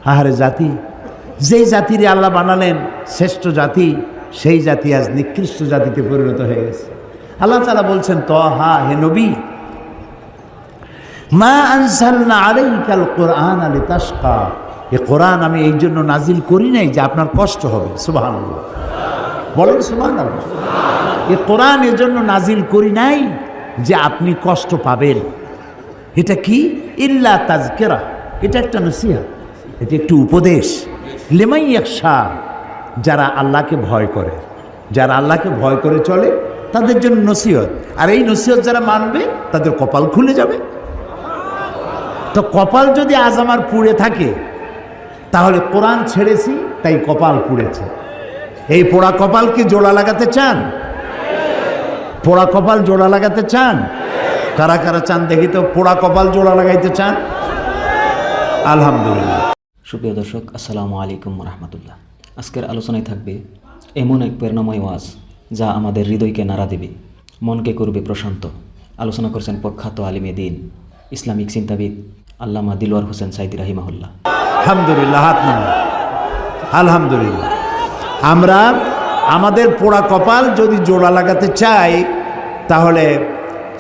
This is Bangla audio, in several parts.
আহারে জাতি, যেই জাতিরে আল্লাহ বানালেন শ্রেষ্ঠ জাতি, সেই জাতি আজ নিকৃষ্ট জাতিতে পরিণত হয়ে গেছে। আল্লাহ তাআলা বলছেন, তহা, হে নবী, মা আনজালনা আলাইকাল কুরআন লিতাশকা, এই কোরআন আমি এই জন্য নাজিল করি নাই যে আপনার কষ্ট হবে। সুবহানাল্লাহ, বলেন সুবহানাল্লাহ। এই কোরআন এর জন্য নাজিল করি নাই যে আপনি কষ্ট পাবেন। এটা কি? ইল্লা তাজকিরা, এটা একটা নসিহত, এটা একটু উপদেশ। লিমান ইয়াখশা, যারা আল্লাহকে ভয় করে, যারা আল্লাহকে ভয় করে চলে তাদের জন্য নসিহত। আর এই নসিহত যারা মানবে তাদের কপাল খুলে যাবে। তো কপাল যদি আজ আমার পুড়ে থাকে, তাহলে কোরআন ছেড়েছি তাই কপাল পুড়েছে। এই পোড়া কপাল কি জোড়া লাগাতে চান? পোড়া কপাল জোড়া লাগাতে চান? কারা কারা চান দেখি তো, পোড়া কপাল জোড়া লাগাইতে চান? আলহামদুলিল্লাহ। সুপ্রিয় দর্শক, আসসালামু আলাইকুম রহমতুল্লাহ। আজকের আলোচনায় থাকবে এমন এক প্রেরণাময় ওয়াজ যা আমাদের হৃদয়কে নাড়া দেবে, মনকে করবে প্রশান্ত। আলোচনা করছেন প্রখ্যাত আলিমে দ্বীন, ইসলামিক চিন্তাবিদ আল্লামা দিলওয়ার হোসেন সাইদি রাহিমাহুল্লাহ। আলহামদুলিল্লাহ, হাত নামান। আলহামদুলিল্লাহ। আমরা আমাদের পোড়া কপাল যদি জোড়া লাগাতে চাই তাহলে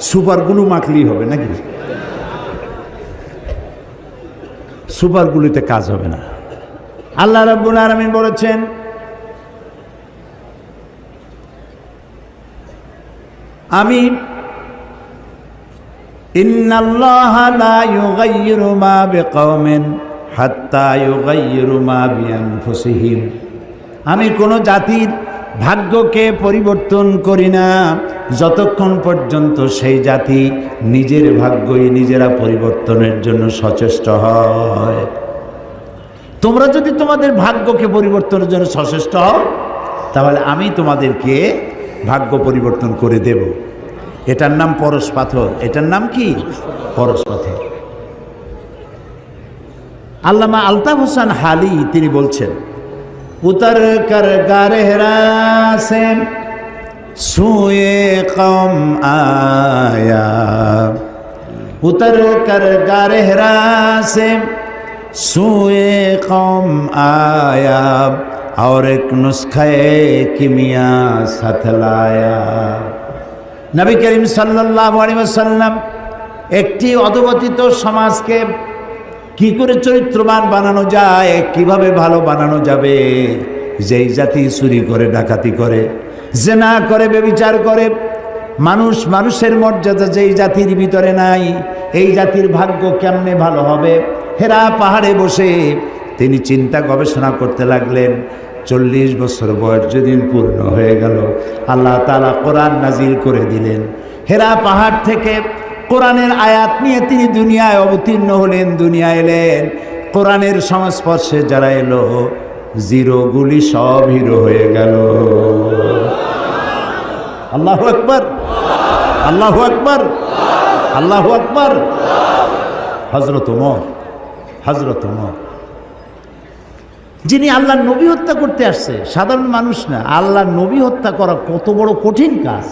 সুপার গ্লু মাখলেই হবে নাকি? সুপার গ্লুতে কাজ হবে না। আল্লাহ রাব্বুল আলামিন বলেছেন, আমি ইন্নাল্লাহা লা ইউগাইয়িরু মা বিকাওমিন হাত্তা ইউগাইয়িরু মা বিআনফুসিহিম, আমি কোনো জাতির ভাগ্যকে পরিবর্তন করি না যতক্ষণ পর্যন্ত সেই জাতি নিজের ভাগ্যই নিজেরা পরিবর্তনের জন্য সচেষ্ট হয়। তোমরা যদি তোমাদের ভাগ্যকে পরিবর্তনের জন্য সচেষ্ট হও, তাহলে আমি তোমাদেরকে ভাগ্য পরিবর্তন করে দেব। এটার নাম পরশ পাথর। এটার নাম কি? পরশ পাথর। আল্লামা আলতাফ হোসেন হালি তিনি বলছেন, উতর কর গারহরা সে সুয়ে কওম আয়া, উতর কর গারহরা সে সুয়ে কওম আয়া, और एक नुस्खे किमिया साथ लाया। নবী করিম সাল্লাল্লাহু আলাইহি ওয়াসাল্লাম একটি অধপতিত সমাজকে কি করে চরিত্রবান বানানো যায়, কিভাবে ভালো বানানো যাবে, যেই জাতি চুরি করে, ডাকাতি করে, জেনা করে, ব্যভিচার করে, মানুষের মর্যাদা যেই জাতির ভিতরে নাই, এই জাতির ভাগ্য কেমনে ভালো হবে। হেরা পাহাড়ে বসে তিনি চিন্তা গবেষণা করতে লাগলেন। 40 বছর বয়স যেদিন পূর্ণ হয়ে গেল, আল্লাহ তাআলা কোরআন নাজিল করে দিলেন। হেরা পাহাড় থেকে কোরআনের আয়াত নিয়ে তিনি দুনিয়ায় অবতীর্ণ হলেন, দুনিয়ায় এলেন। কোরআনের সংস্পর্শে যারা এলো, জিরোগুলি সব হিরো হয়ে গেল। আল্লাহু আকবার, আল্লাহু আকবার, আল্লাহু আকবার। হযরত ওমর, হযরত ওমর যিনি আল্লাহর নবী হত্যা করতে আসছে, সাধারণ মানুষ না, আল্লাহর নবী হত্যা করা কত বড় কঠিন কাজ।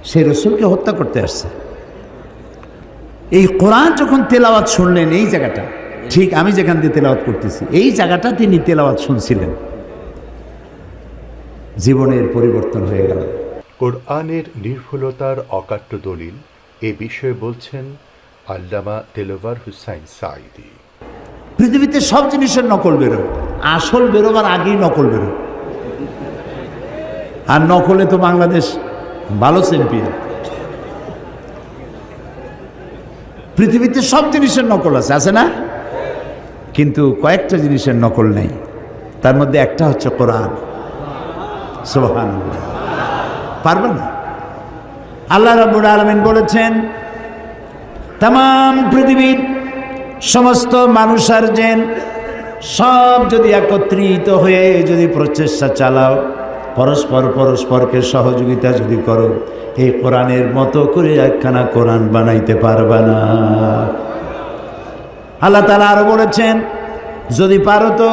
সে রসুলকে হত্যা করতে আসছে। এই কোরআন যখন তেলাওয়াত শুনলেন, এই জায়গাটা ঠিক আমি যেখান দিয়ে তেলাওয়াত করতেছি, এই জায়গাটা তিনি তেলাওয়াত শুনছিলেন, জীবনের পরিবর্তন হয়ে গেল। কোরআনের নির্ভুলতার অকাট্য দলিল এ বিষয়ে বলছেন আল্লামা দিলওয়ার হোসেন সাইদি। পৃথিবীতে সব জিনিসের নকল বেরোয়, আসল বেরোবার আগেই নকল বেরোয়। আর নকলে তো বাংলাদেশ ভালো চ্যাম্পিয়ন। পৃথিবীতে সব জিনিসের নকল আছে, আছে না? কিন্তু কয়েকটা জিনিসের নকল নেই। তার মধ্যে একটা হচ্ছে কোরআন। সুবহানাল্লাহ, পারবে না? আল্লাহ রাব্বুল আলামিন বলেছেন, তামাম পৃথিবীর সমস্ত মানুষ আর জিন সব যদি একত্রিত হয়ে যদি প্রচেষ্টা চালাও, পরস্পরকে সহযোগিতা যদি করো, এই কোরআনের মতো করে একখানা কোরআন বানাইতে পারবে না। আল্লাহ তাআলা আরো বলেছেন, যদি পারো তো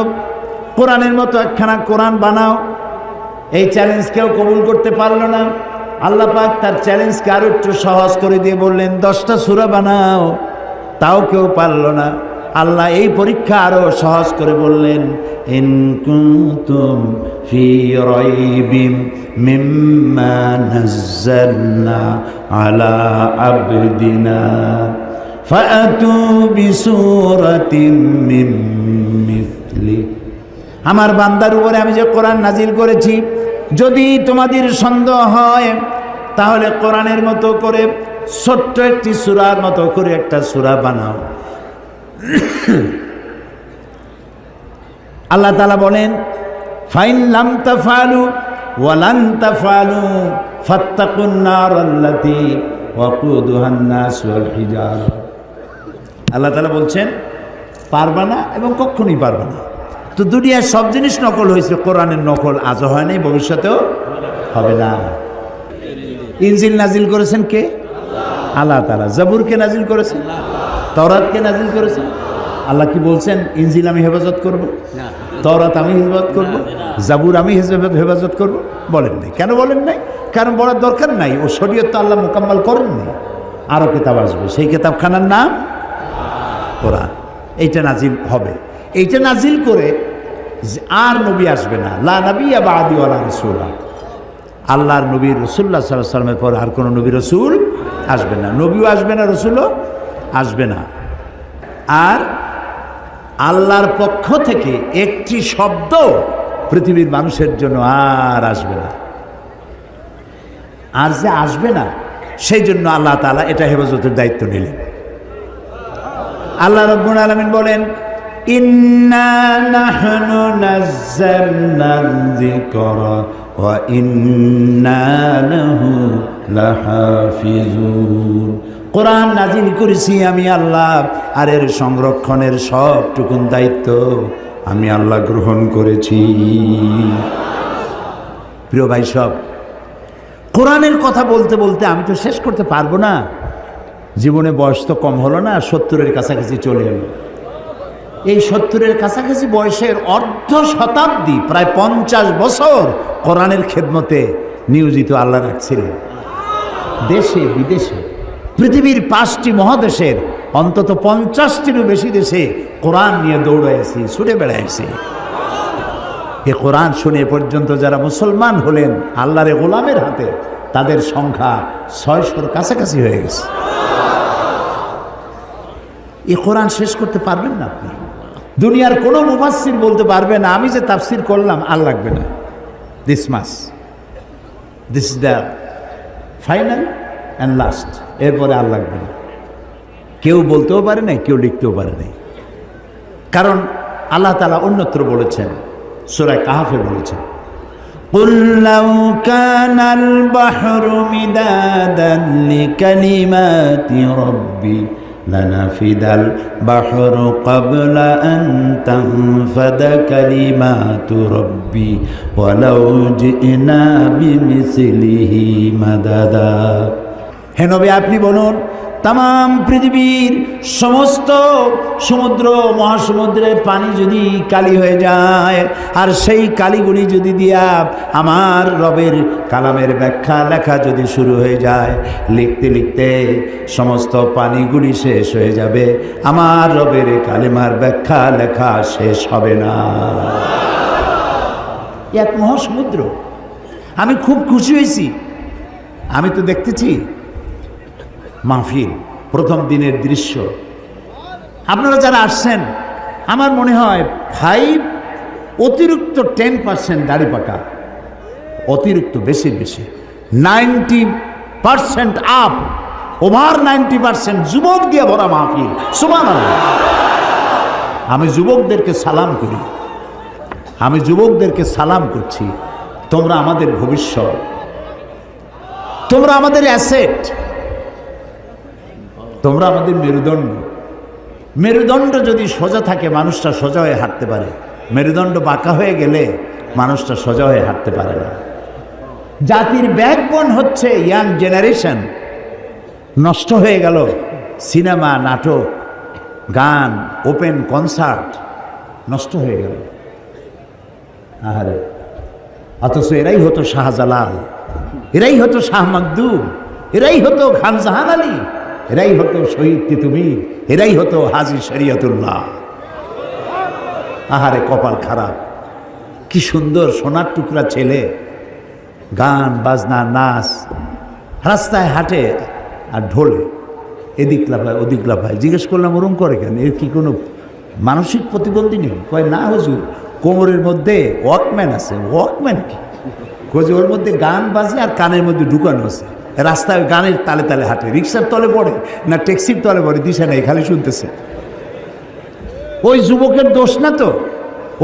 কোরআনের মতো একখানা কোরআন বানাও। এই চ্যালেঞ্জ কেউ কবুল করতে পারলো না। আল্লাহ পাক তার চ্যালেঞ্জকে আরো একটু সহজ করে দিয়ে বললেন, 10টা সূরা বানাও। তাও কেউ পারল না। আল্লাহ এই পরীক্ষা আরো সহজ করে বললেন, ইন কুনতুম ফি রাইবিম মিম্মা নাযালনা আলা আবদিনা ফাআতু বিসূরাতিন মিন মিথলি। আমার বান্দার উপরে আমি যে কোরআন নাজিল করেছি, যদি তোমাদের সন্দেহ হয় তাহলে কোরআনের মতো করে ছোট্ট একটি সূরার মতো করে একটা সূরা বানাও। আল্লাহ তাআলা বলেন, ফাইন লাম তাফআলু ওয়া লান তাফআলু ফাত্তাকুন নারাল্লাতী ওয়াকুদুহান নাস ওয়াল হিজারা। আল্লাহ তাআলা বলছেন পারবা না এবং কখনোই পারবা না। তো দুনিয়ার সব জিনিস নকল হয়েছে, কোরআনের নকল আজও হয় নাই, ভবিষ্যতেও হবে না। ইনজিল নাজিল করেছেন কে? আল্লাহ তাআলা। জাবুরকে নাজিল করেছেন, তাওরাতকে নাজিল করেছেন। আল্লাহ কি বলছেন ইনজিল আমি হেফাজত করব, তাওরাত আমি হেফাজত করব, জাবুর আমি হেফাজত করব? বলেন নাই। কেন বলেন নাই? কারণ বলার দরকার নাই, ও শরীয়ত তো আল্লাহ মোকাম্মল করেননি। আরও কিতাব আসবে, সেই কিতাবখানার নাম কোরআন। এইটা নাজিল হবে। এইটা নাজিল করে আর নবী আসবে না, লা নবিয়্যা বা'দি ওয়ালা রাসূলা। আল্লাহর নবী রাসূলুল্লাহ সাল্লাল্লাহু আলাইহি ওয়াসাল্লামের পর আর কোনো নবী রাসূল আসবে না, নবীও আসবে না, রাসূলও আসবে না। আর আল্লাহর পক্ষ থেকে একটি শব্দ পৃথিবীর মানুষের জন্য আর আসবে না। আর যে আসবে না, সেই জন্য আল্লাহ তাআলা এটা হেফাজতের দায়িত্ব নিলেন। আল্লাহ রাব্বুল আলামিন বলেন, ইন্না নাহনু নাযালনা যিকরা ওয়া ইন্না লাহু লাহাফিজুন। কোরআন নাজিল করেছি আমি আল্লাহ, আর এর সংরক্ষণের সবটুকুন দায়িত্ব আমি আল্লাহ গ্রহণ করেছি। প্রিয় ভাই সব, কোরআনের কথা বলতে বলতে আমি তো শেষ করতে পারবো না। জীবনে বয়স তো কম হলো না, 70-এর কাছাকাছি চলে এলো। এই 70-এর কাছাকাছি বয়সের অর্ধ শতাব্দী, প্রায় 50 বছর কোরআনের খেদমতে নিয়োজিত আল্লাহ রাখছিলেন। দেশে বিদেশে পৃথিবীর 5টি মহাদেশের অন্তত 50টিরও বেশি দেশে কোরআন নিয়ে দৌড়াইছি, ছুটে বেড়াইছি। এ কোরআন শুনে পর্যন্ত যারা মুসলমান হলেন আল্লাহর গোলামের হাতে, তাদের সংখ্যা 600-র কাছাকাছি হয়ে গেছে। এই কোরআন শেষ করতে পারবেন না আপনি। দুনিয়ার কোনো মুফাসসির বলতে পারবে না আমি যে তাফসির করলাম আর লাগবে না, this is the final and last, এরপরে আর লাগবে না। কেউ বলতেও পারে নাই, কেউ লিখতেও পারে নাই। কারণ আল্লাহ তাআলা অন্যত্র বলেছেন, সূরা কাহফে বলেছেন, قُلْ لَوْ كَانَ الْبَحْرُ مِدَادًا لِكَلِمَاتِ رَبِّي لَنَفِدَ الْبَحْرُ قَبْلَ أَنْ تَنْفَدَ كَلِمَاتُ رَبِّي وَلَوْ جِئْنَا بِمِثْلِهِ مَدَدًا। হে নবী, আপনি বলুন, তাম পৃথিবীর সমস্ত সমুদ্র মহাসমুদ্রের পানি যদি কালি হয়ে যায়, আর সেই কালিগুলি যদি দিয়া আমার রবের কালামের ব্যাখ্যা লেখা যদি শুরু হয়ে যায়, লিখতে লিখতে সমস্ত পানিগুলি শেষ হয়ে যাবে, আমার রবের কালেমার ব্যাখ্যা লেখা শেষ হবে না। এক মহাসমুদ্র। আমি খুব খুশি হয়েছি। আমি তো দেখতেছি মাহফিল, প্রথম দিনের দৃশ্য। আপনারা যারা আসছেন, আমার মনে হয় 5 অতিরিক্ত 10% দাড়ি পাকা, অতিরিক্ত বেশি 90% আপ, ওভার 90% যুবক দিয়ে ভরা মাহফিল। সুবহানাল্লাহ। আমি যুবকদেরকে সালাম করি, আমি যুবকদেরকে সালাম করছি। তোমরা আমাদের ভবিষ্যৎ, তোমরা আমাদের অ্যাসেট, তোমরা আমাদের মেরুদণ্ড। মেরুদণ্ড যদি সোজা থাকে মানুষটা সোজা হয়ে হাঁটতে পারে, মেরুদণ্ড বাঁকা হয়ে গেলে মানুষটা সোজা হয়ে হাঁটতে পারে না। জাতির ব্যাকবোন হচ্ছে ইয়াং জেনারেশন। নষ্ট হয়ে গেল সিনেমা, নাটক, গান, ওপেন কনসার্ট, নষ্ট হয়ে গেল। আহারে, অথচ এরাই হতো শাহজালাল, এরাই হতো শাহ মখদুম, এরাই হতো খান জাহান আলী, এরাই হতো শহীদ তিতুমির, এরাই হতো হাজী শরিয়তুল্লাহ। আহারে কপাল খারাপ, কি সুন্দর সোনার টুকরা ছেলে, গান বাজনা নাচ, রাস্তায় হাঁটে আর ঢোলে, এদিক লাফায় ওদিক লাফায়। জিজ্ঞেস করলাম ওরম করে কেন, এর কি কোনো মানসিক প্রতিবন্ধী নেই? কয় না হুজুর, কোমরের মধ্যে ওয়াকম্যান আছে। ওয়াকম্যান কি? কোজে ওর মধ্যে গান বাজে আর কানের মধ্যে ঢুকানো আছে, রাস্তায় গানের তালে তালে হাঁটে, রিক্সার তলে পড়ে না ট্যাক্সির তলে পড়ে, দিশা নেই, খালি শুনতেছে। ওই যুবকের দোষ না তো?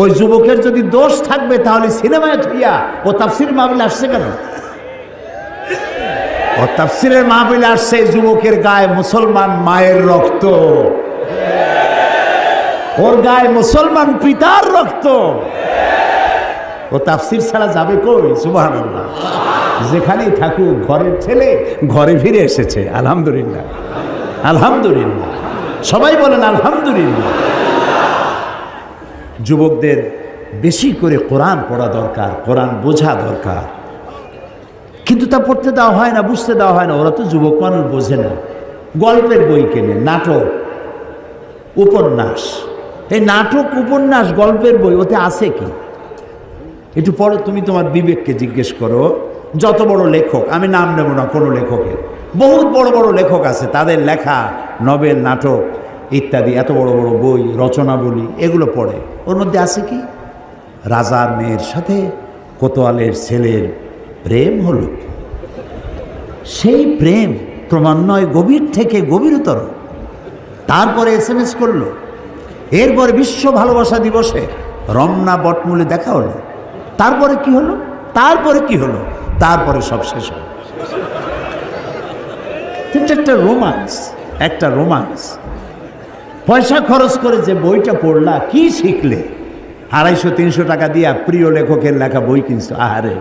ওই যুবকের যদি দোষ থাকবে তাহলে সিনেমায় থইয়া ও তাফসির মাহফিলে আসছে কেন? ও তাফসিরের মাহফিলে আসছে, যুবকের গায়ে মুসলমান মায়ের রক্ত, ওর গায়ে মুসলমান পিতার রক্ত। ও তাফসির ছাড়া যাবে কই? সুবহানাল্লাহ। যেখানেই থাকুক ঘরের ছেলে ঘরে ফিরে এসেছে, আলহামদুলিল্লাহ, আলহামদুলিল্লাহ। সবাই বলেন আলহামদুলিল্লাহ। যুবকদের বেশি করে কোরআন পড়া দরকার, কোরআন বোঝা দরকার, কিন্তু তা পড়তে দেওয়া হয় না, বুঝতে দেওয়া হয় না। ওরা তো যুবক মানুষ, বোঝে না। গল্পের বই কেনে, নাটক, উপন্যাস। এই নাটক, উপন্যাস, গল্পের বই, ওতে আছে কি? একটু পরে তুমি তোমার বিবেককে জিজ্ঞেস করো। যত বড় লেখক, আমি নাম নেব না কোনো লেখকের, বহুত বড় বড় লেখক আছে, তাদের লেখা নভেল, নাটক ইত্যাদি, এত বড় বড় বই, রচনাবলী, এগুলো পড়ে। ওর মধ্যে আছে কি? রাজার মেয়ের সাথে কোতোয়ালের ছেলের প্রেম হলো, সেই প্রেম ক্রমান্বয়ে গভীর থেকে গভীরতর। তারপরে SMS করলো, এরপরে বিশ্ব ভালোবাসা দিবসে রমনা বটমূলে দেখা হলো। তারপরে কি হলো? তারপরে কি হলো? তারপরে সব শেষ হলো। কিন্তু একটা রোমান্স, একটা রোমান্স। পয়সা খরচ করে যে বইটা পড়লা, কি শিখলে? 250-300 টাকা দিয়া প্রিয় লেখকের লেখা বই কিনছো, আহারে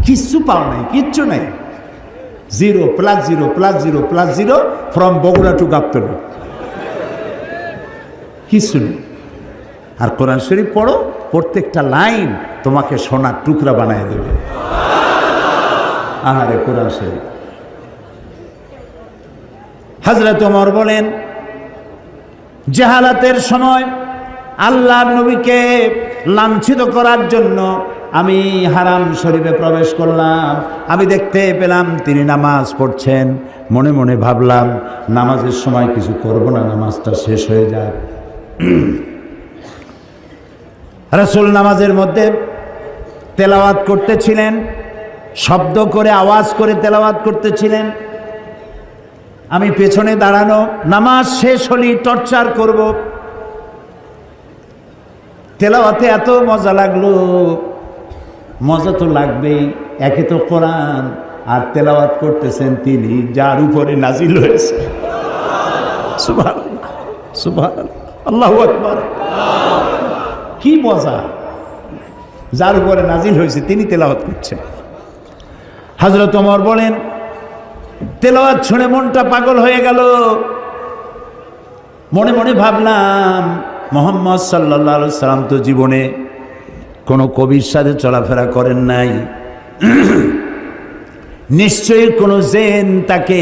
কিচ্ছু পাও নাই, কিচ্ছু নাই। 0 + 0 + 0 + 0 ফ্রম বগুড়া টু গাবতলী, কিছু নেই। আর কোরআন শরীফ পড়ো, প্রত্যেকটা লাইন তোমাকে সোনার টুকরা বানায় দেবে। আহারে কোরআন শরীফ। হযরত ওমর বলেন, জাহালাতের সময় আল্লাহর নবীকে লাঞ্ছিত করার জন্য আমি হারাম শরীফে প্রবেশ করলাম। আমি দেখতে পেলাম তিনি নামাজ পড়ছেন। মনে মনে ভাবলাম, নামাজের সময় কিছু করব না, নামাজটা শেষ হয়ে যায়। রাসূল নামাজের মধ্যে তেলাওয়াত করতেছিলেন, শব্দ করে আওয়াজ করে তেলাওয়াত করতেছিলেন। আমি পেছনে দাঁড়ানো, নামাজ শেষ হলেই টর্চার করব। তেলাওয়াতে এত মজা লাগলো, মজা তো লাগবেই, একে তো কোরআন, আর তেলাওয়াত করতেছেন তিনি যার উপরে নাজিল হয়েছে। সুবহানাল্লাহ, সুবহানাল্লাহ, আল্লাহু আকবার। কি মজা! যার উপরে নাজিল হয়েছে তিনি তেলাওয়াত করছেন। হযরত ওমর বলেন, তেলাওয়াত শুনে মনটা পাগল হয়ে গেল। মনে মনে ভাবলাম, মুহাম্মদ সাল্লাল্লাহু আলাইহি সাল্লাম তো জীবনে কোনো কবির সাথে চলাফেরা করেন নাই। নিশ্চয়ই কোনো জিন তাকে,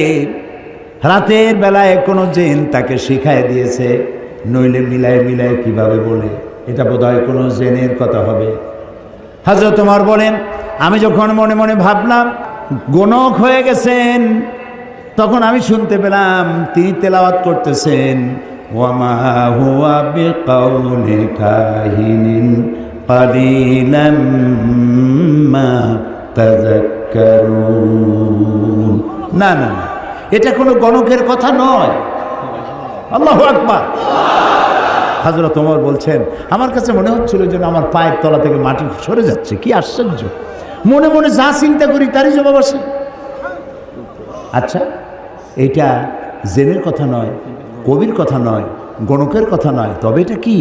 রাতের বেলায় কোনো জিন তাকে শিখায় দিয়েছে, নইলে মিলায় মিলায় কিভাবে বলে, এটা বোধহয় কোনো জিনের কথা হবে। হযরত ওমর বলেন, আমি যখন মনে মনে ভাবলাম গণক হয়ে গেছেন, তখন আমি শুনতে পেলাম তিনি তেলাওয়াত করতেছেন, ওয়ামা হুয়া বিকাউলি কাহিনিন কালিলাম মা তাযাক্কারুন। না না না, এটা কোনো গণকের কথা নয়। আল্লাহু আকবার। হযরত ওমর বলছেন, আমার কাছে মনে হচ্ছিল যেন আমার পায়ের তলা থেকে মাটি সরে যাচ্ছে। কি আশ্চর্য! মনে মনে যা চিন্তা করি তারই জবাব আসে। আচ্ছা, এটা জেনের কথা নয়, কবির কথা নয়, গণকের কথা নয়, তবে এটা কি?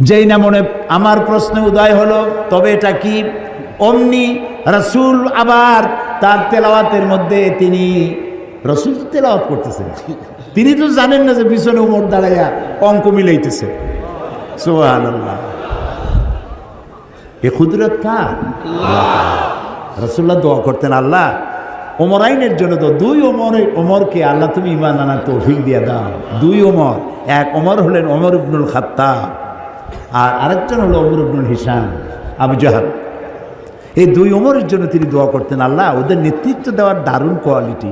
যেই না মনে আমার প্রশ্ন উদয় হলো, তবে এটা কি? অমনি রাসূল আবার তার তেলাওয়াতের মধ্যে তিনি রাসূল তেলাওয়াত করতেছেন। তিনি তো জানেন না যে পিছনে ওমর দাঁড়াইয়া অঙ্ক মিলাইতেছে। সুবহানাল্লাহ। এ কুদরত কার? রাসূলুল্লাহ দোয়া করতেন, আল্লাহ ওমরাইনের জন্য তো দুই ওমরকে আল্লাহ তুমি ঈমান আনার তৌফিক দিয়ে দাও। দুই ওমর, এক ওমর হলেন ওমর ইবনুল খাত্তাব আর আরেকজন হলো ওমর ইবনুল হিশাম আবু জাহল। এই দুই ওমরের জন্য তিনি দোয়া করতেন, আল্লাহ ওদের নেতৃত্ব দেওয়ার দারুণ কোয়ালিটি,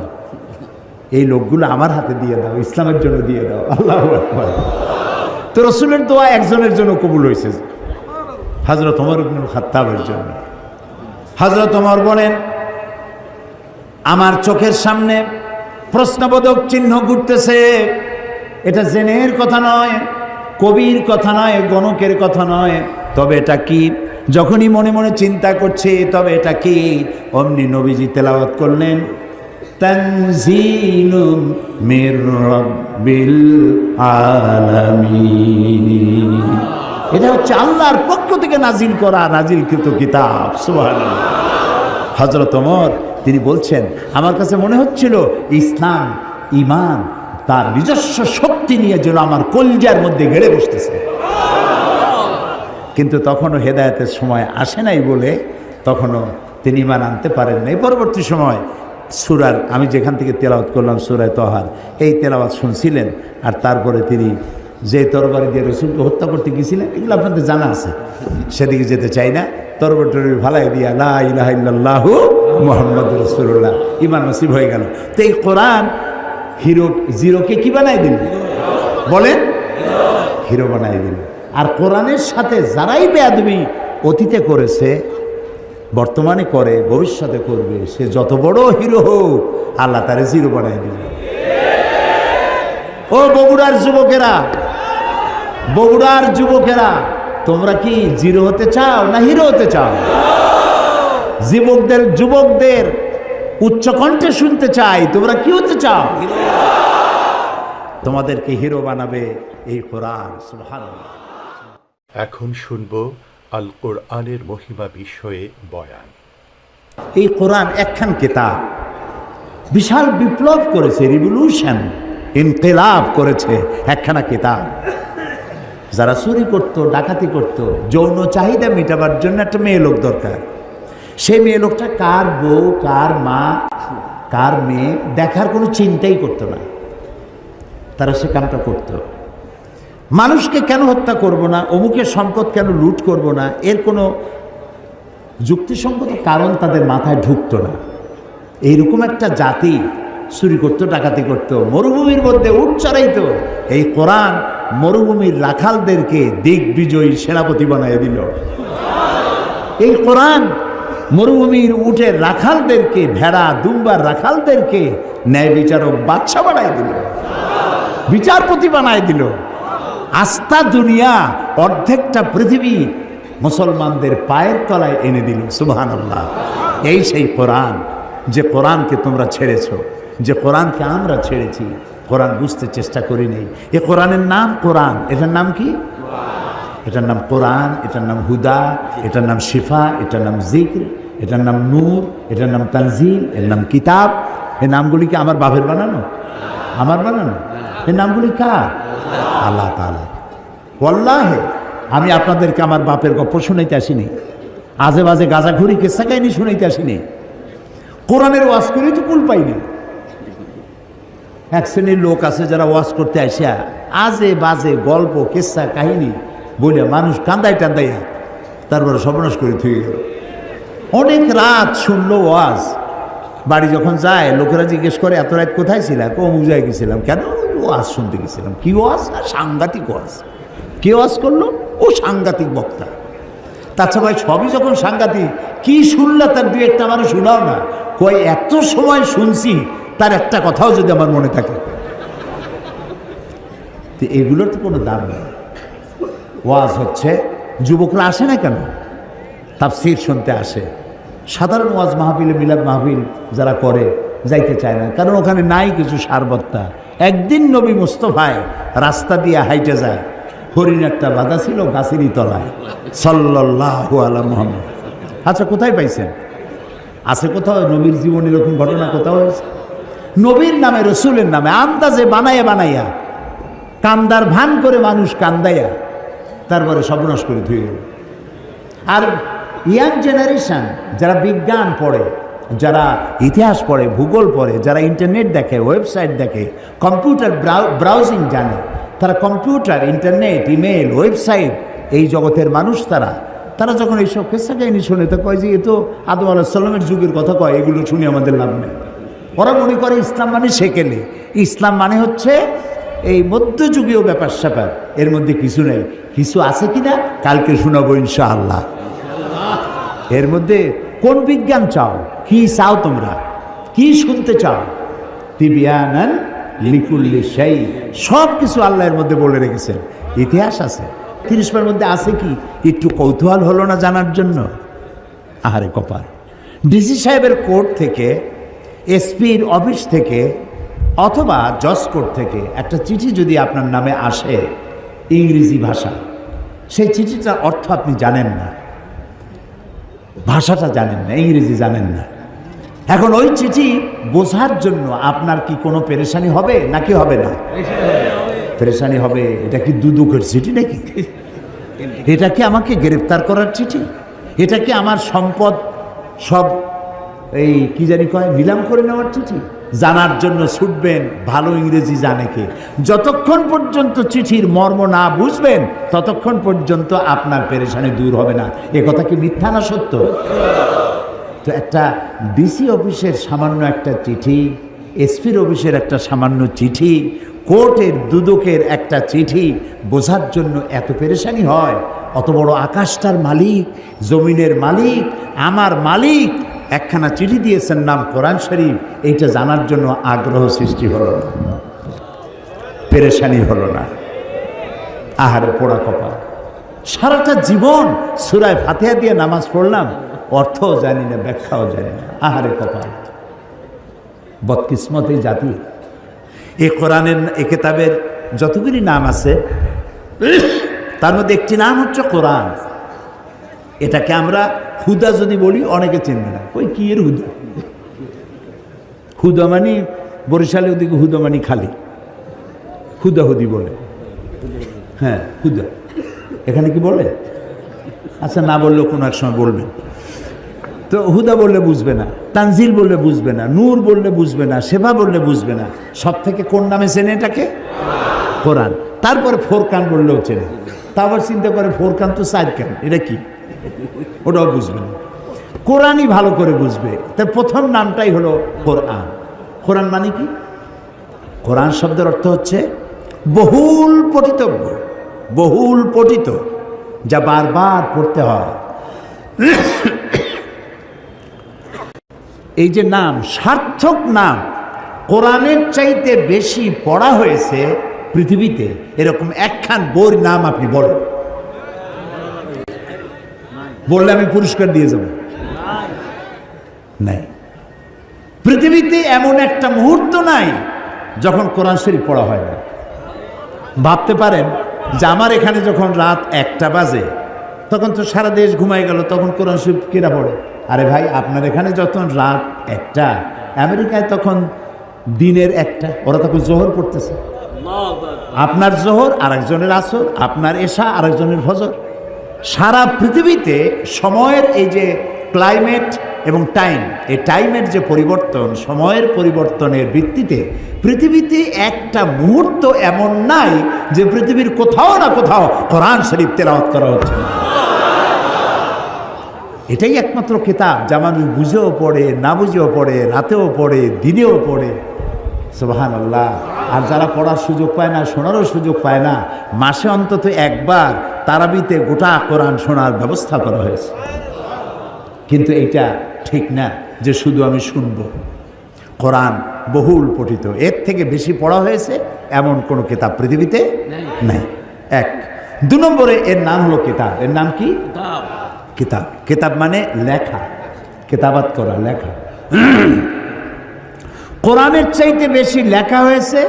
এই লোকগুলো আমার হাতে দিয়ে দাও, ইসলামের জন্য দিয়ে দাও। আল্লাহু আকবার। তো রসুলের দোয়া একজনের জন্য কবুল হয়েছে, হযরত ওমর ইবনুল খাত্তাবের জন্য। হযরত ওমর বলেন, আমার চোখের সামনে প্রশ্নবোধক চিহ্ন ঘুরতেছে, এটা জেনের কথা নয়, কবির কথা নয়, গণকের কথা নয়, তবে এটা কি? যখনই মনে মনে চিন্তা করছি তবে এটা কি, অমনি নবীজি তেলাওয়াত করলেন, তানজিলুম মির রাব্বিল আলামিন। এটা হচ্ছে আল্লাহর পক্ষ থেকে নাজিলকৃত কিতাব। সুবহানাল্লাহ। হযরত ওমর তিনি বলছেন, আমার কাছে মনে হচ্ছিল ইসলাম ঈমান তার নিজস্ব শক্তি নিয়ে যেন আমার কলজার মধ্যে গেড়ে বসতেছে, কিন্তু তখনও হেদায়েতের সময় আসে নাই বলে তখনও তিনি ঈমান আনতে পারেন নাই। পরবর্তী সময় সূরার, আমি যেখান থেকে তেলাওয়াত করলাম সূরা তহার, এই তেলাওয়াত শুনছিলেন, আর তারপরে তিনি যে তরবারি দিয়ে রসুলকে হত্যা করতে গিয়েছিলেন, এগুলো আপনাদের জানা আছে, সেদিকে যেতে চাই না। তরবারি ভালাই দিয়া লা ইলাহা ইল্লাল্লাহু মুহাম্মাদুর রাসূলুল্লাহ, ঈমান নসিব হয়ে গেল। তো এই কোরআন জিরোকে কি বানাই দিল? বলেন, হিরো বানাই দিল। আর কোরআনের সাথে যারাই বেয়াদবি অতীতে করেছে, বর্তমানে করে, ভবিষ্যতে করবে, সে যত বড় হিরো হোক আল্লাহ তারে জিরো বানাই দিল। ও বগুড়ার যুবকেরা, তোমরা কি জিরো হতে চাও না হিরো হতে চাও? যুবকদের উচ্চ কণ্ঠে শুনতে চাই, তোমরা কি হতে চাও? তোমাদেরকে হিরো বানাবে এই কোরআন। সুবহানাল্লাহ। এখন শুনব আল কোরআনের মহিমা বিষয়ে বয়ান। এই কোরআন একখান কিতাব, বিশাল বিপ্লব করেছে, রিভলিউশন, ইনকিলাব করেছে একখানা কিতাব। যারা চুরি করত, ডাকাতি করত, যৌন চাহিদা মেটাবার জন্য একটা মেয়ে লোক দরকার, সেই মেয়ে লোকটা কার বউ, কার মা, কার মেয়ে দেখার কোনো চিন্তাই করতো না, তারা সে কামটা করত। মানুষকে কেন হত্যা করব না, অমুকের সম্পদ কেন লুট করব না, এর কোনো যুক্তিসঙ্গত কারণ তাদের মাথায় ঢুকতো না। এইরকম একটা জাতি চুরি করতো, ডাকাতি করতো, মরুভূমির মধ্যে উট চড়াইতো। এই কোরআন মরুভূমির রাখালদেরকে দিগ্বিজয়ী সেনাপতি বানিয়ে দিল। এই কোরআন মরুভূমির উটের রাখালদেরকে, ভেড়া দুম্বার রাখালদেরকে ন্যায় বিচারক বাদশা বানাই দিল, বিচারপতি বানাই দিল। আস্থা দুনিয়া, অর্ধেকটা পৃথিবী মুসলমানদের পায়ের তলায় এনে দিল। সুবহানাল্লাহ। এই সেই কোরআন, যে কোরআনকে তোমরা ছেড়েছো, যে কোরআনকে আমরা ছেড়েছি, কোরআন বুঝতে চেষ্টা করি নেই। এ কোরআনের নাম কোরআন, এটার নাম কি? এটার নাম কোরআন, এটার নাম হুদা, এটার নাম শিফা, এটার নাম জিক্র, এটার নাম নূর, এটার নাম তানজিল, এর নাম কিতাব। এই নামগুলি কি আমার বাপের বানানো? আমার বানানো? এই নামগুলি কার? আল্লাহ তাআলা। ওয়াল্লাহি আমি আপনাদেরকে আমার বাপের গল্প শুনাইতে আসিনি, আজে বাজে গাঁজাখুরি কেসা কাহিনী শুনাইতে আসিনি, কোরআনের ওয়াজ করেই তো কুল পাইনি। এক শ্রেণীর লোক আছে যারা ওয়াজ করতে আসিয়া আজে বাজে গল্প কেসা কাহিনী বলে মানুষ কান্দাই টান্দাইয়া তারপরে সর্বনাশ করে থুয়ে গেল। অনেক রাত শুনলো ওয়াজ, বাড়ি যখন যায় লোকেরা জিজ্ঞেস করে এত রাত কোথায় ছিলাম? অমুক জায়গায় গেছিলাম। কেন? ওয়াজ শুনতে গেছিলাম। কি ওয়াজ? সাংঘাতিক ওয়াজ। কে ওয়াজ করলো? ও সাংঘাতিক বক্তা। তাছাড়া ভাই সবই যখন সাংঘাতিক, কি শুনলা তার দুই একটা আমার শোনাও না। কই এত সময় শুনছি, তার একটা কথাও যদি আমার মনে থাকে। তো এগুলোর তো কোনো দাম নেই। ওয়াজ হচ্ছে, যুবকরা আসে না কেন? তাফসীর শুনতে আসে। সাধারণ ওয়াজ মাহফিলে, মিলাদ মাহফিল যারা করে যাইতে চায় না, কারণ ওখানে নাই কিছু সারবত্তা। একদিন নবী মুস্তফায় রাস্তা দিয়ে হাইটে যায়, হরিণ একটা বাধা ছিল গাছেরই তলায়, সাল্লাল্লাহু আলা মুহাম্মদ। আচ্ছা, কোথায় পাইছেন? আছে কোথাও? নবীর জীবন এরকম ঘটনা কোথাও হয়েছে? নবীর নামে, রসুলের নামে আন্দাজে বানাইয়া কান্দার ভান করে মানুষ কান্দাইয়া তারপরে সর্বনাশ করে ধুয়ে গেল। আর ইয়াং জেনারেশন যারা বিজ্ঞান পড়ে, যারা ইতিহাস পড়ে, ভূগোল পড়ে, যারা ইন্টারনেট দেখে, ওয়েবসাইট দেখে, কম্পিউটার ব্রাউজিং জানে, তারা কম্পিউটার, ইন্টারনেট, ইমেল, ওয়েবসাইট, এই জগতের মানুষ তারা যখন এইসব কেসা কাহিনী শোনে তো কয় যে এ তো আদম আলাইহিস সালামের যুগের কথা কয়, এগুলো শুনে আমাদের লাভ নেই। ওরা মনে করে ইসলাম মানে সেকেলে, ইসলাম মানে হচ্ছে এই মধ্যযুগীয় ব্যাপার স্যাপার, এর মধ্যে কিছু নেই। কিছু আছে কিনা কালকে শোনাবো ইনশাআল্লাহ। এর মধ্যে কোন বিজ্ঞান চাও, কি চাও, তোমরা কি শুনতে চাও? তিবিয়ানান লিকুল্লি শাই, সব কিছু আল্লাহর মধ্যে বলে রেখেছেন। ইতিহাস আছে 30 মধ্যে আছে কি একটু কৌতূহল হলো না জানার জন্য? আহারে কপাল। ডিসি সাহেবের কোর্ট থেকে, এসপির অফিস থেকে, অথবা জজ কোর্ট থেকে একটা চিঠি যদি আপনার নামে আসে ইংরেজি ভাষা, সেই চিঠিটার অর্থ আপনি জানেন না, ভাষাটা জানেন না, ইংরেজি জানেন না। এখন ওই চিঠি বোঝার জন্য আপনার কি কোনো পেরেশানি হবে নাকি হবে না? পেরেশানি হবে। এটা কি দুদকের চিঠি নাকি? এটা কি আমাকে গ্রেফতার করার চিঠি? এটা কি আমার সম্পদ সব এই কি জানি কয় নিলাম করে নেওয়ার চিঠি? জানার জন্য ছুটবেন, ভালো ইংরেজি জানে কে। যতক্ষণ পর্যন্ত চিঠির মর্ম না বুঝবেন ততক্ষণ পর্যন্ত আপনার পেরেশানি দূর হবে না। এ কথা কি মিথ্যা না সত্য? তো একটা ডিসি অফিসের সামান্য একটা চিঠি, এসপির অফিসের একটা সামান্য চিঠি, কোর্টের দুদকের একটা চিঠি বোঝার জন্য এত পেরেশানি হয়? অত বড় আকাশটার মালিক, জমিনের মালিক, আমার মালিক একখানা চিঠি দিয়েছেন নাম কোরআন শরীফ, এইটা জানার জন্য আগ্রহ সৃষ্টি হলো না, পেরেশানি হলো না? আহারে পোড়া কপাল। সারাটা জীবন সূরা ফাতিহা দিয়ে নামাজ পড়লাম, অর্থও জানি না, ব্যাখ্যাও জানি না। আহারে কপাল, বদকিসমত এই জাতি। এই কোরআনের, এই কিতাবের যতগুলি নাম আছে তার মধ্যে একটি নাম হচ্ছে কোরআন। এটাকে আমরা হুদা যদি বলি অনেকে চিনবে না, ওই কি এর হুদা? হুদা মানে বরিশালে ওদিকে হুদা মানে খালি হুদাহুদি বলে। হ্যাঁ হুদা, এখানে কি বলে? আচ্ছা না বললেও কোনো এক সময় বলবেন। তো হুদা বললে বুঝবে না, তানজিল বললে বুঝবে না, নূর বললে বুঝবে না, সেবা বললে বুঝবে না। সব থেকে কোন নামে চেনে এটাকে? কোরআন। তারপরে ফোরকান বললেও চেনে। তারপর চিন্তা করে ফোরকান তো 4 কান, এটা কি? ওটাও বুঝবে না। কোরআনই ভালো করে বুঝবে। তার প্রথম নামটাই হলো কোরআন। কোরআন মানে কি? কোরআন শব্দের অর্থ হচ্ছে বহুল পঠিতব্য, বহুল পঠিত, যা বারবার পড়তে হয়। এই যে নাম, সার্থক নাম, কোরআনের চাইতে বেশি পড়া হয়েছে পৃথিবীতে এরকম একখান বইয়ের নাম আপনি বলেন। বললে আমি পুরস্কার দিয়ে যাব। নাই, পৃথিবীতে এমন একটা মুহূর্ত নাই যখন কোরআন শরীফ পড়া হয় না। ভাবতে পারেন যে আমার এখানে যখন রাত 1টা বাজে তখন তো সারা দেশ ঘুমাই গেল, তখন কোরআন শরীফ কেরা পড়ে? আরে ভাই, আপনার এখানে যখন রাত 1টা, আমেরিকায় তখন দিনের 1টা, ওরা তখন জোহর পড়তেছে। আপনার জোহর, আরেকজনের আসর, আপনার এশা, আরেকজনের ফজর। সারা পৃথিবীতে সময়ের এই যে ক্লাইমেট এবং টাইম, এই টাইমের যে পরিবর্তন, সময়ের পরিবর্তনের ভিত্তিতে পৃথিবীতে একটা মুহূর্ত এমন নাই যে পৃথিবীর কোথাও না কোথাও কোরআন শরীফ তেলাওয়াত করা হচ্ছে না। এটাই একমাত্র কিতাব যা মানুষ বুঝেও পড়ে, না বুঝেও পড়ে, রাতেও পড়ে, দিনেও পড়ে। সুবহানাল্লাহ। আর যারা পড়ার সুযোগ পায় না, শোনারও সুযোগ পায় না, মাসে অন্তত একবার তারাবিতে গোটা কোরআন শোনার ব্যবস্থা করা হয়েছে। কিন্তু এটা ঠিক না যে শুধু আমি শুনব। কোরআন বহুল পঠিত, এর থেকে বেশি পড়া হয়েছে এমন কোনো কিতাব পৃথিবীতে নাই। 1। 2 নম্বরে এর নাম হলো কিতাব। এর নাম কি? কিতাব। কিতাব মানে লেখা, কিতাবাত করা, লেখা। কোরআনের চাইতে বেশি লেখা হয়েছে,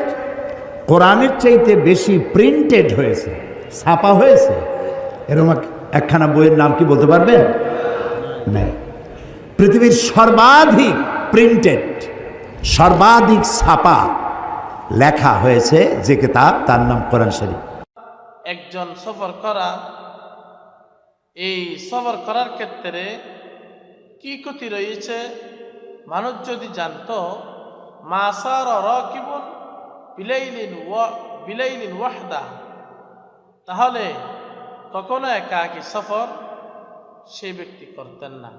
কোরআনের চাইতে বেশি প্রিন্টেড হয়েছে, ছাপা হয়েছে। এরকম একখানা বইয়ের নাম কি বলতে পারবেন? নাই। পৃথিবীর সর্বাধিক প্রিন্টেড, সর্বাধিক ছাপা লেখা হয়েছে যে কিতাব, তার নাম কোরআন শরীফ। একজন সফর করা, এই সফর করার ক্ষেত্রে কি ক্ষতি রয়েছে মানুষ যদি জানতো মাসার রাকিবুন বিলাইলিন ওয়াহদা, তাহলে কখনো একাকী সফর সেই ব্যক্তি করতেন না।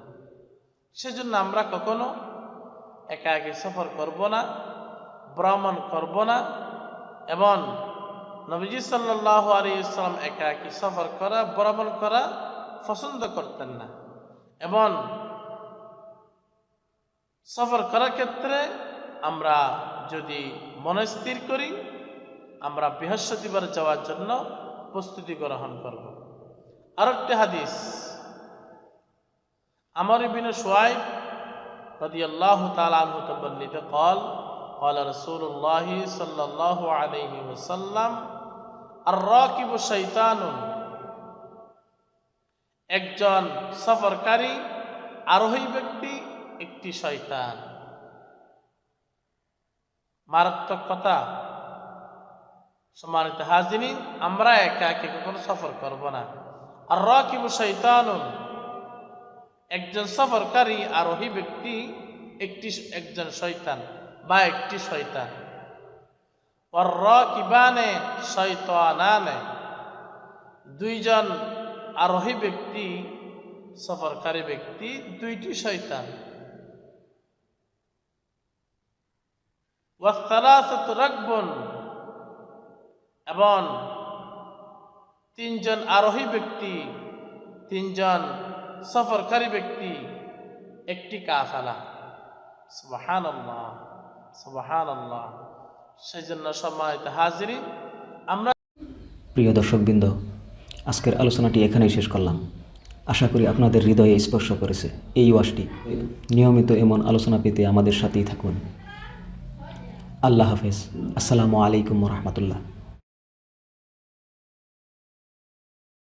সেজন্য আমরা কখনো একাকী সফর করব না, ভ্রমণ করব না। এবং নবীজি সাল্লাল্লাহু আলাইহি ওয়াসাল্লাম একাকী সফর করা, ভ্রমণ করা পছন্দ করতেন না। এবং সফর করার ক্ষেত্রে আমরা যদি মনে স্থির করি আমরা বৃহস্পতিবার যাওয়ার জন্য প্রস্তুতি গ্রহণ করব। আরেকটি হাদিস, আমর ইবনে শুআইব রাদিয়াল্লাহু তাআলা আনহু বর্ণিত قال قال رسول الله صلى الله عليه وسلم الراكب شيطان, একজন সফরকারী আরোহী ব্যক্তি একটি শয়তান। মারাত্মক কথা। সম্মানিত হাজিরিন, আমরা একাকী কখনো সফর করব না। আর রাকিবু শয়তানুন, একজন সফরকারী আরোহী ব্যক্তি একজন শয়তান বা একটি শয়তান। ওয়ার রাকিবানে শয়তানানে, দুইজন আরোহী ব্যক্তি, সফরকারী ব্যক্তি দুইটি শয়তান। ওয়াস সালাসাতু রাকবুন, এবং তিনজন আরোহী ব্যক্তি, তিনজন সফরকারী ব্যক্তি একটি কাফেলা। সুবহানাল্লাহ, সুবহানাল্লাহ। সেজন্য সম্মানিত হাজিরিন, আমরা প্রিয় দর্শকবৃন্দ, আজকের আলোচনাটি এখানেই শেষ করলাম। আশা করি আপনাদের হৃদয়ে স্পর্শ করেছে এই ওয়াজটি। নিয়মিত এমন আলোচনা পেতে আমাদের সাথেই থাকুন। আল্লাহ হাফেজ। আসসালামু আলাইকুম ওয়া রাহমাতুল্লাহ।